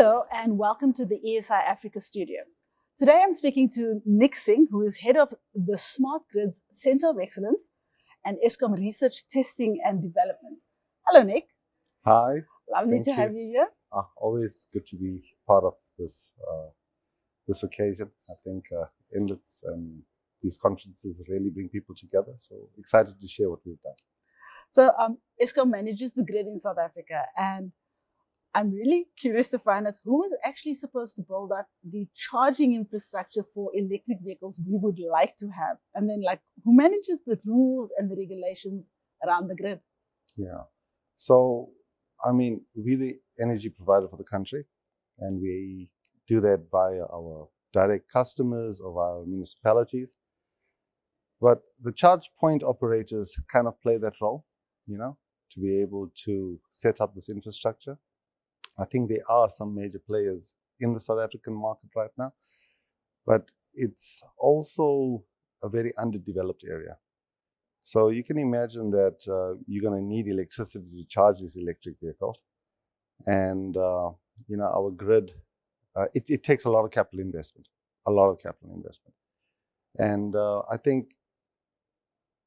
Hello and welcome to the ESI Africa studio. Today I'm speaking to Nick Singh, who is head of the Smart Grids Center of Excellence and Eskom Research, Testing and Development. Hello, Nick. Hi. Lovely to have you here. Always good to be part of this occasion. I think inlets and these conferences really bring people together. So excited to share what we've done. So Eskom manages the grid in South Africa, and I'm really curious to find out who is actually supposed to build up the charging infrastructure for electric vehicles we would like to have. And then who manages the rules and the regulations around the grid? Yeah. So, we're the energy provider for the country, and we do that via our direct customers of our municipalities. But the charge point operators kind of play that role, to be able to set up this infrastructure. I think there are some major players in the South African market right now, but it's also a very underdeveloped area. So you can imagine that you're going to need electricity to charge these electric vehicles. And, our grid, it takes a lot of capital investment, And I think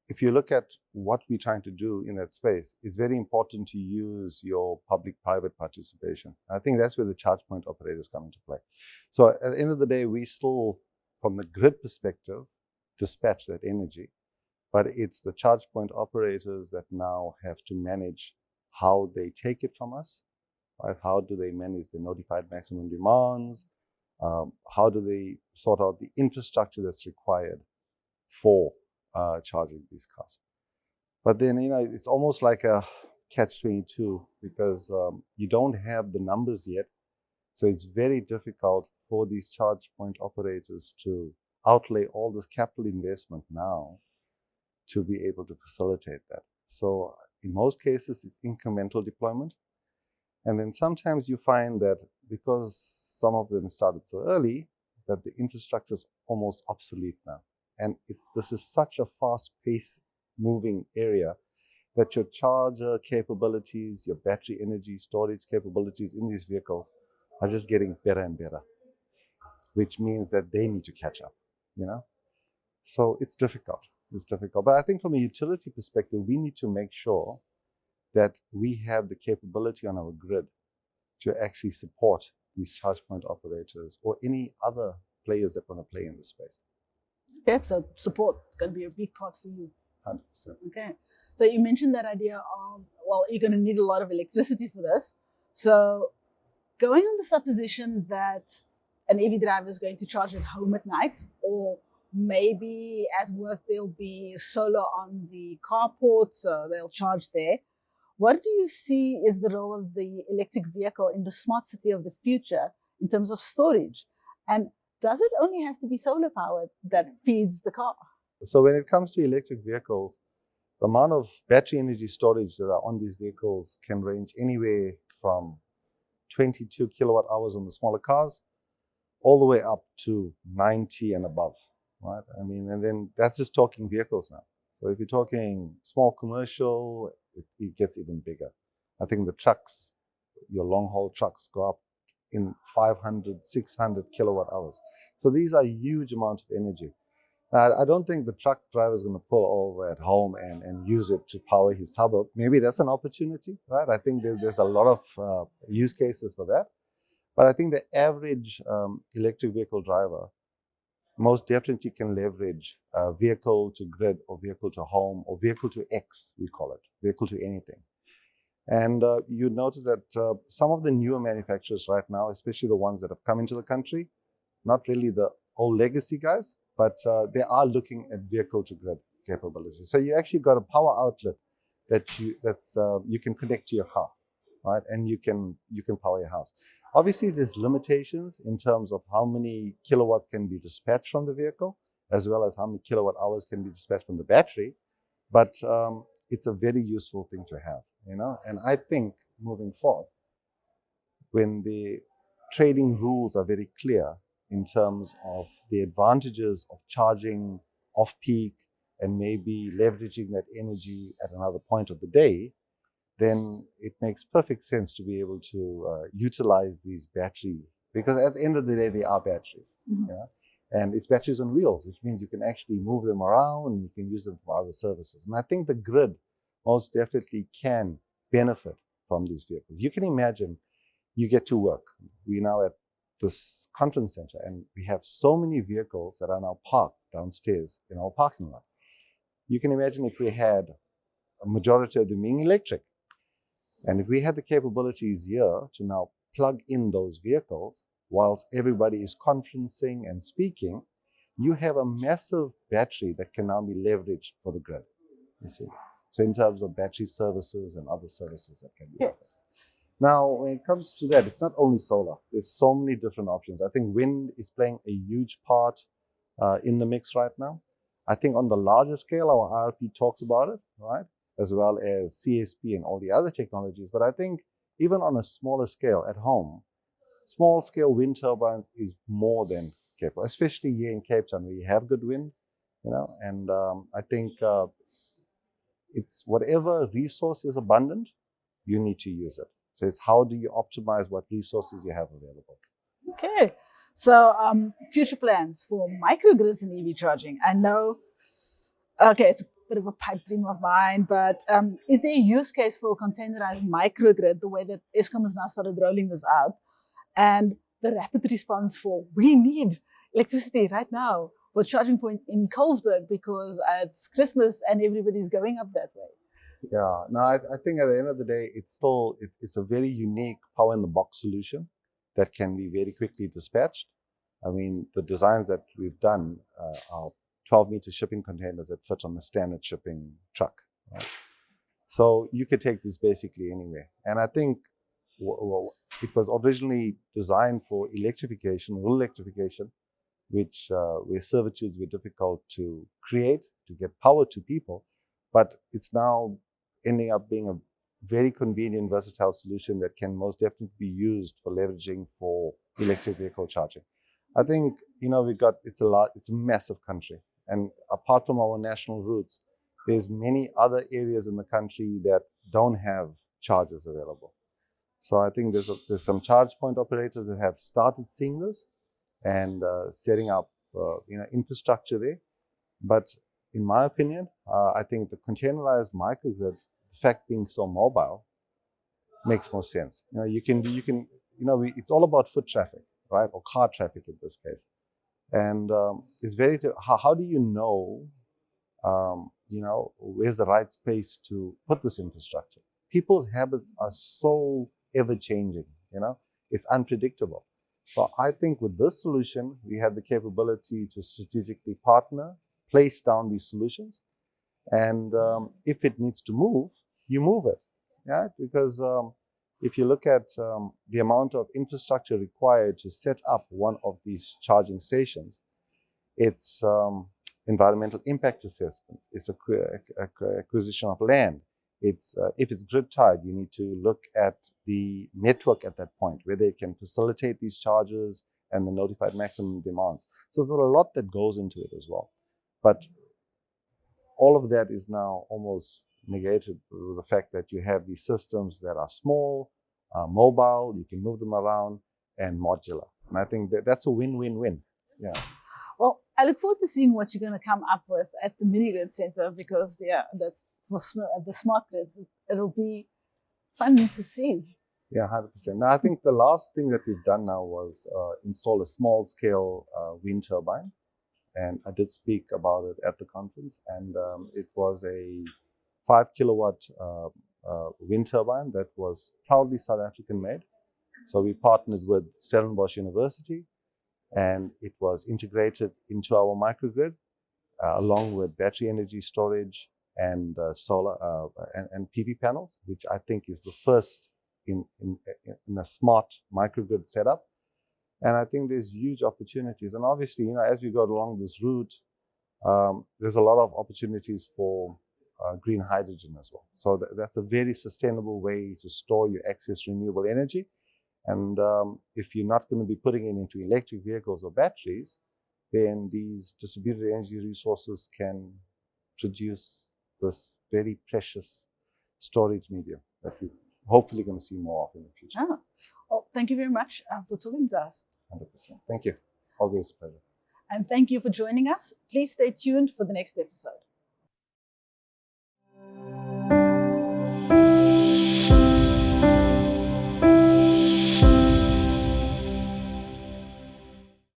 if you look at what we're trying to do in that space, it's very important to use your public-private participation. I think that's where the charge point operators come into play. So at the end of the day, we still, from the grid perspective, dispatch that energy, but it's the charge point operators that now have to manage how they take it from us, right? How do they manage the notified maximum demands? How do they sort out the infrastructure that's required for charging these cars? But then, it's almost like a catch-22 because you don't have the numbers yet. So it's very difficult for these charge point operators to outlay all this capital investment now to be able to facilitate that. So in most cases, it's incremental deployment. And then sometimes you find that because some of them started so early, that the infrastructure is almost obsolete now. And this is such a fast-paced moving area that your charger capabilities, your battery energy storage capabilities in these vehicles are just getting better and better, which means that they need to catch up, So it's difficult. But I think from a utility perspective, we need to make sure that we have the capability on our grid to actually support these charge point operators or any other players that want to play in this space. Okay, so support is going to be a big part for you. 100%. Okay, so you mentioned that idea of, you're going to need a lot of electricity for this. So going on the supposition that an EV driver is going to charge at home at night, or maybe at work there'll be solar on the carport, so they'll charge there. What do you see is the role of the electric vehicle in the smart city of the future in terms of storage? And does it only have to be solar powered that feeds the car? So when it comes to electric vehicles, the amount of battery energy storage that are on these vehicles can range anywhere from 22 kilowatt hours on the smaller cars, all the way up to 90 and above, right? And then that's just talking vehicles now. So if you're talking small commercial, it gets even bigger. I think the trucks, your long-haul trucks, go up in 500, 600 kilowatt hours. So these are huge amounts of energy. Now, I don't think the truck driver is going to pull over at home and use it to power his suburb. Maybe that's an opportunity, right? I think there's a lot of use cases for that. But I think the average electric vehicle driver most definitely can leverage vehicle to grid or vehicle to home or vehicle to X, we call it, vehicle to anything. And you notice that some of the newer manufacturers right now, especially the ones that have come into the country, not really the old legacy guys, but they are looking at vehicle to grid capability. So you actually got a power outlet that you can connect to your car, right? And you can power your house. Obviously, there's limitations in terms of how many kilowatts can be dispatched from the vehicle, as well as how many kilowatt hours can be dispatched from the battery. But it's a very useful thing to have, And I think moving forward, when the trading rules are very clear in terms of the advantages of charging off-peak and maybe leveraging that energy at another point of the day, then it makes perfect sense to be able to utilize these battery, because at the end of the day, they are batteries. Mhm. You know? And it's batteries on wheels, which means you can actually move them around and you can use them for other services. And I think the grid most definitely can benefit from these vehicles. You can imagine you get to work. We're now at this conference center and we have so many vehicles that are now parked downstairs in our parking lot. You can imagine if we had a majority of them being electric. And if we had the capabilities here to now plug in those vehicles whilst everybody is conferencing and speaking, you have a massive battery that can now be leveraged for the grid, you see. So in terms of battery services and other services that can be offered. Now, when it comes to that, it's not only solar. There's so many different options. I think wind is playing a huge part in the mix right now. I think on the larger scale, our IRP talks about it, right? As well as CSP and all the other technologies. But I think even on a smaller scale at home, small scale wind turbines is more than capable, especially here in Cape Town where you have good wind, you know, and I think it's whatever resource is abundant, you need to use it. So it's how do you optimize what resources you have available. Okay. So future plans for microgrids and EV charging. I know, okay, it's a bit of a pipe dream of mine, but is there a use case for a containerized microgrid, the way that Eskom has now started rolling this out, and the rapid response for we need electricity right now for charging point in Colesberg because it's Christmas and everybody's going up that way? Yeah, no, I think at the end of the day, it's a very unique power in the box solution that can be very quickly dispatched. I mean, the designs that we've done are 12-meter shipping containers that fit on a standard shipping truck. Right? So you could take this basically anywhere. And I think it was originally designed for electrification, rural electrification, which where servitudes were difficult to create, to get power to people. But it's now ending up being a very convenient, versatile solution that can most definitely be used for leveraging for electric vehicle charging. I think, you know, it's a massive country. And apart from our national routes, there's many other areas in the country that don't have chargers available. So I think there's some charge point operators that have started seeing this and setting up, infrastructure there. But in my opinion, I think the containerized microgrid, the fact being so mobile, makes more sense. You know, it's all about foot traffic, right, or car traffic in this case. And it's how do you know, where's the right space to put this infrastructure? People's habits are so ever-changing, you know, it's unpredictable. So I think with this solution, we have the capability to strategically partner, place down these solutions, and if it needs to move, you move it, yeah? Because if you look at the amount of infrastructure required to set up one of these charging stations, it's environmental impact assessments, it's acquisition of land, it's if it's grid tied, you need to look at the network at that point, whether it can facilitate these charges and the notified maximum demands. So there's a lot that goes into it as well. But all of that is now almost negated with the fact that you have these systems that are small, mobile, you can move them around, and modular. And I think that's a win-win-win. Yeah. Well, I look forward to seeing what you're going to come up with at the Mini Grid Center because, that's for the smart grids. It'll be fun to see. Yeah, 100%. Now, I think the last thing that we've done now was install a small-scale wind turbine. And I did speak about it at the conference. And it was a 5-kilowatt wind turbine that was proudly South African made. So we partnered with Stellenbosch University, and it was integrated into our microgrid along with battery energy storage and solar and PV panels, which I think is the first in a smart microgrid setup. And I think there's huge opportunities. And obviously, as we go along this route, there's a lot of opportunities for green hydrogen as well. So that's a very sustainable way to store your excess renewable energy. And if you're not going to be putting it into electric vehicles or batteries, then these distributed energy resources can produce this very precious storage medium that we're hopefully going to see more of in the future. Ah. Well, thank you very much for talking to us. 100%. Thank you. Always a pleasure. And thank you for joining us. Please stay tuned for the next episode.